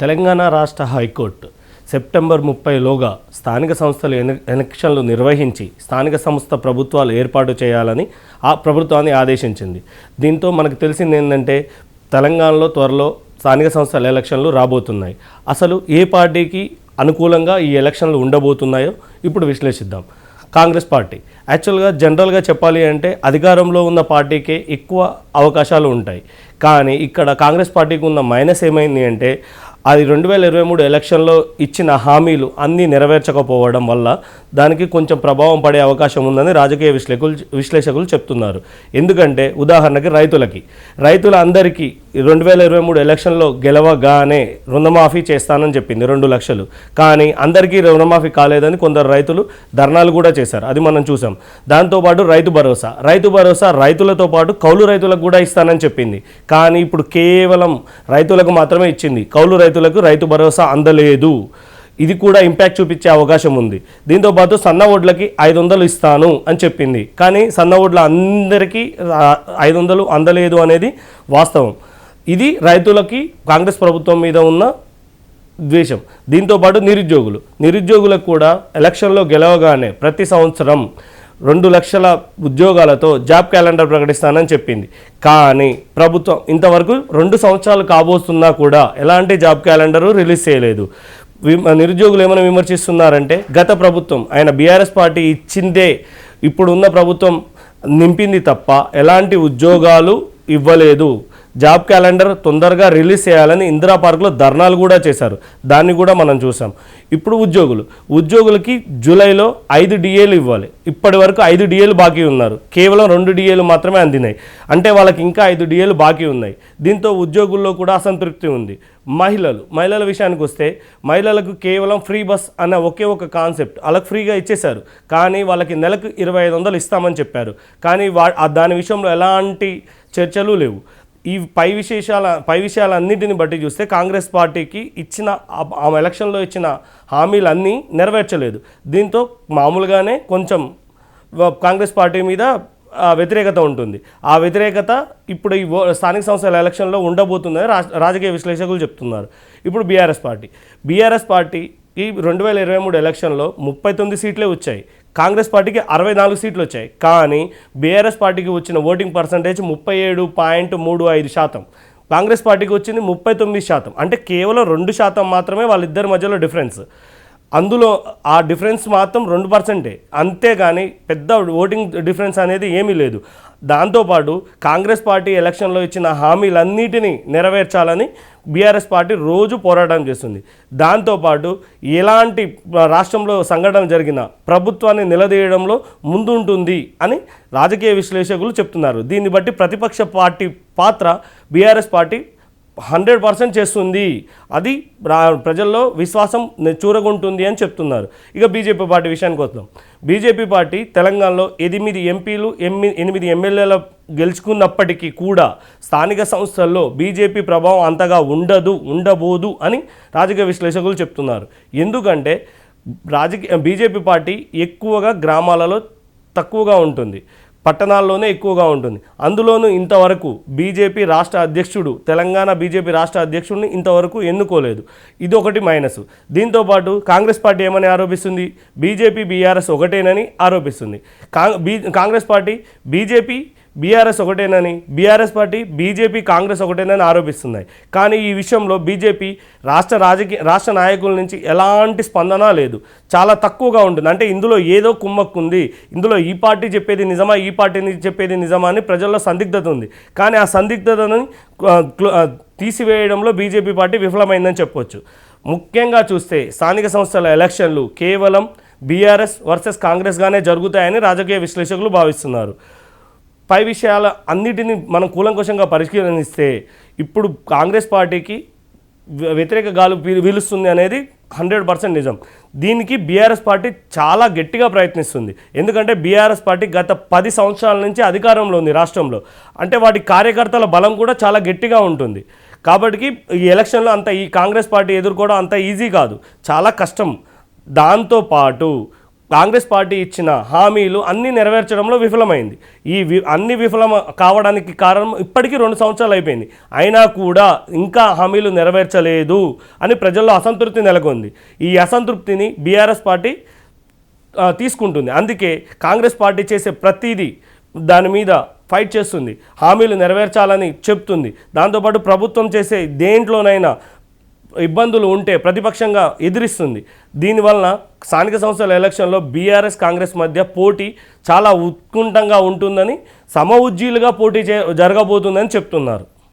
తెలంగాణ రాష్ట్ర high court September 30లోగా స్థానిక సంస్థలు ఎలక్షన్లు నిర్వహించి స్థానిక సంస్థ ప్రభుత్వాలు ఏర్పాటు చేయాలని ఆ ప్రభుత్వాన్ని ఆదేశించింది. దీంతో మనకు తెలిసింది ఏంటంటే తెలంగాణలో త్వరలో స్థానిక సంస్థల ఎలక్షన్లు రాబోతున్నాయి. అసలు ఏ పార్టీకి అనుకూలంగా ఈ ఎలక్షన్లు ఉండబోతున్నాయో ఇప్పుడు విశ్లేషిద్దాం. కాంగ్రెస్ పార్టీ యాక్చువల్గా జనరల్గా చెప్పాలి అంటే అధికారంలో ఉన్న పార్టీకే ఎక్కువ అవకాశాలు ఉంటాయి. కానీ ఇక్కడ కాంగ్రెస్ పార్టీకి ఉన్న మైనస్ ఏమైంది అంటే అది 2023 ఎలక్షన్లో ఇచ్చిన హామీలు అన్నీ నెరవేర్చకపోవడం వల్ల దానికి కొంచెం ప్రభావం పడే అవకాశం ఉందని రాజకీయ విశ్లేషకులు చెప్తున్నారు. ఎందుకంటే ఉదాహరణకి రైతులందరికీ 2023 ఎలక్షన్లో గెలవగానే రుణమాఫీ చేస్తానని చెప్పింది 2 లక్షలు. కానీ అందరికీ రుణమాఫీ కాలేదని కొందరు రైతులు ధర్నాలు కూడా చేశారు. అది మనం చూసాం. దాంతోపాటు రైతు భరోసా రైతులతో పాటు కౌలు రైతులకు కూడా ఇస్తానని చెప్పింది. కానీ ఇప్పుడు కేవలం రైతులకు మాత్రమే ఇచ్చింది. కౌలు రైతులకు రైతు భరోసా అందలేదు. ఇది కూడా ఇంపాక్ట్ చూపించే అవకాశం ఉంది. దీంతోపాటు సన్న ఓడ్లకి 500 ఇస్తాను అని చెప్పింది. కానీ సన్న ఓడ్ల అందరికీ 500 అందలేదు అనేది వాస్తవం. ఇది రైతులకి కాంగ్రెస్ ప్రభుత్వం మీద ఉన్న ద్వేషం. దీంతోపాటు నిరుద్యోగులకు కూడా ఎలక్షన్లో గెలవగానే ప్రతి సంవత్సరం 2 లక్షల ఉద్యోగాలతో జాబ్ క్యాలెండర్ ప్రకటిస్తానని చెప్పింది. కానీ ప్రభుత్వం ఇంతవరకు 2 సంవత్సరాలు కాబోతున్నా కూడా ఎలాంటి జాబ్ క్యాలెండరు రిలీజ్ చేయలేదు. నిరుద్యోగులు ఏమైనా విమర్శిస్తున్నారంటే గత ప్రభుత్వం ఆయన బీఆర్ఎస్ పార్టీ ఇచ్చిందే ఇప్పుడున్న ప్రభుత్వం నింపింది తప్ప ఎలాంటి ఉద్యోగాలు ఇవ్వలేదు. జాబ్ క్యాలెండర్ తొందరగా రిలీజ్ చేయాలని ఇందిరా పార్క్లో ధర్నాలు కూడా చేశారు. దాన్ని కూడా మనం చూసాం. ఇప్పుడు ఉద్యోగులకి జూలైలో 5 డిఏలు ఇవ్వాలి. ఇప్పటి వరకు 5 డిఏలు బాకీ ఉన్నారు. కేవలం 2 డిఏలు మాత్రమే అందినాయి. అంటే వాళ్ళకి ఇంకా 5 డిఏలు బాకీ ఉన్నాయి. దీంతో ఉద్యోగుల్లో కూడా అసంతృప్తి ఉంది. మహిళల విషయానికి వస్తే మహిళలకు కేవలం ఫ్రీ బస్ అన్న ఒకే ఒక కాన్సెప్ట్ వాళ్ళకి ఫ్రీగా ఇచ్చేశారు. కానీ వాళ్ళకి నెలకు 2500 ఇస్తామని చెప్పారు. కానీ దాని విషయంలో ఎలాంటి చర్చలు లేవు. ఈ పై విషయాలన్నింటిని బట్టి చూస్తే కాంగ్రెస్ పార్టీకి ఇచ్చిన ఆ ఎలక్షన్లో ఇచ్చిన హామీలన్నీ నెరవేర్చలేదు. దీంతో మామూలుగానే కొంచెం కాంగ్రెస్ పార్టీ మీద వ్యతిరేకత ఉంటుంది. ఆ వ్యతిరేకత ఇప్పుడు ఈ స్థానిక సంస్థల ఎలక్షన్లో ఉండబోతుందని రాజకీయ విశ్లేషకులు చెప్తున్నారు. ఇప్పుడు బీఆర్ఎస్ పార్టీ ఈ 2023 ఎలక్షన్లో 39 సీట్లే వచ్చాయి. కాంగ్రెస్ పార్టీకి 64 సీట్లు వచ్చాయి. కానీ బీఆర్ఎస్ పార్టీకి వచ్చిన ఓటింగ్ పర్సంటేజ్ 37.35%. కాంగ్రెస్ పార్టీకి వచ్చింది 39%. అంటే కేవలం 2% మాత్రమే వాళ్ళిద్దరి మధ్యలో డిఫరెన్స్. అందులో ఆ డిఫరెన్స్ మాత్రం 2%. అంతేగాని పెద్ద ఓటింగ్ డిఫరెన్స్ అనేది ఏమీ లేదు. దాంతోపాటు కాంగ్రెస్ పార్టీ ఎలక్షన్లో ఇచ్చిన హామీలన్నిటినీ నెరవేర్చాలని బీఆర్ఎస్ పార్టీ రోజు పోరాటం చేస్తుంది. దాంతోపాటు ఎలాంటి రాష్ట్రంలో సంఘటన జరిగినా ప్రభుత్వాన్ని నిలదీయడంలో ముందుంటుంది అని రాజకీయ విశ్లేషకులు చెప్తున్నారు. దీన్ని బట్టి ప్రతిపక్ష పార్టీ పాత్ర బీఆర్ఎస్ పార్టీ 100% చేస్తుంది. అది ప్రజల్లో విశ్వాసం చూరగొంటుంది అని చెప్తున్నారు. ఇక బీజేపీ పార్టీ విషయానికి వద్దాం. బీజేపీ పార్టీ తెలంగాణలో 8 ఎంపీలు 8 ఎమ్మెల్యేల గెలుచుకున్నప్పటికీ కూడా స్థానిక సంస్థల్లో బీజేపీ ప్రభావం అంతగా ఉండబోదు అని రాజకీయ విశ్లేషకులు చెప్తున్నారు. ఎందుకంటే బీజేపీ పార్టీ ఎక్కువగా గ్రామాలలో తక్కువగా ఉంటుంది, పట్టణాల్లోనే ఎక్కువగా ఉంటుంది. అందులోనూ ఇంతవరకు తెలంగాణ బీజేపీ రాష్ట్ర అధ్యక్షుడిని ఇంతవరకు ఎన్నుకోలేదు. ఇది ఒకటి మైనస్. దీంతోపాటు కాంగ్రెస్ పార్టీ ఏమని ఆరోపిస్తుంది? బీజేపీ బీఆర్ఎస్ ఒకటేనని ఆరోపిస్తుంది. కాంగ్రెస్ పార్టీ బీజేపీ బీఆర్ఎస్ ఒకటేనని, బీఆర్ఎస్ పార్టీ బీజేపీ కాంగ్రెస్ ఒకటేనని ఆరోపిస్తున్నాయి. కానీ ఈ విషయంలో బీజేపీ రాష్ట్ర నాయకుల నుంచి ఎలాంటి స్పందన లేదు, చాలా తక్కువగా ఉంటుంది. అంటే ఇందులో ఏదో కుమ్మక్కుంది, ఇందులో ఈ పార్టీ చెప్పేది నిజమా, ఈ పార్టీని చెప్పేది నిజమా అని ప్రజల్లో సందిగ్ధత ఉంది. కానీ ఆ సందిగ్ధతను తీసివేయడంలో బీజేపీ పార్టీ విఫలమైందని చెప్పవచ్చు. ముఖ్యంగా చూస్తే స్థానిక సంస్థల ఎలక్షన్లు కేవలం బీఆర్ఎస్ వర్సెస్ కాంగ్రెస్గానే జరుగుతాయని రాజకీయ విశ్లేషకులు భావిస్తున్నారు. పై విషయాల అన్నిటినీ మనం కూలంకషంగా పరిశీలనిస్తే ఇప్పుడు కాంగ్రెస్ పార్టీకి వ్యతిరేక గాలు వీలుస్తుంది అనేది 100% నిజం. దీనికి బీఆర్ఎస్ పార్టీ చాలా గట్టిగా ప్రయత్నిస్తుంది. ఎందుకంటే బీఆర్ఎస్ పార్టీ గత 10 సంవత్సరాల నుంచి అధికారంలో ఉంది రాష్ట్రంలో. అంటే వాటి కార్యకర్తల బలం కూడా చాలా గట్టిగా ఉంటుంది. కాబట్టి ఈ ఎలక్షన్లో ఈ కాంగ్రెస్ పార్టీ ఎదుర్కోవడం అంత ఈజీ కాదు, చాలా కష్టం. దాంతోపాటు కాంగ్రెస్ పార్టీ ఇచ్చిన హామీలు అన్నీ నెరవేర్చడంలో విఫలమైంది. అన్ని విఫలం కావడానికి కారణం ఇప్పటికీ 2 సంవత్సరాలు అయిపోయింది, అయినా కూడా ఇంకా హామీలు నెరవేర్చలేదు అని ప్రజల్లో అసంతృప్తి నెలకొంది. ఈ అసంతృప్తిని బీఆర్ఎస్ పార్టీ తీసుకుంటుంది. అందుకే కాంగ్రెస్ పార్టీ చేసే ప్రతిదీ దాని మీద ఫైట్ చేస్తుంది, హామీలు నెరవేర్చాలని చెప్తుంది. దాంతోపాటు ప్రభుత్వం చేసే దేంట్లోనైనా ఇబ్బందులు ఉంటే ప్రతిపక్షంగా ఎదిరిస్తుంది. దీనివలన స్థానిక సంస్థల ఎలక్షన్లో బీఆర్ఎస్ కాంగ్రెస్ మధ్య పోటీ చాలా ఉత్కంఠంగా ఉంటుందని, సమఉజ్జీలుగా పోటీ జరగబోతుందని చెప్తున్నారు.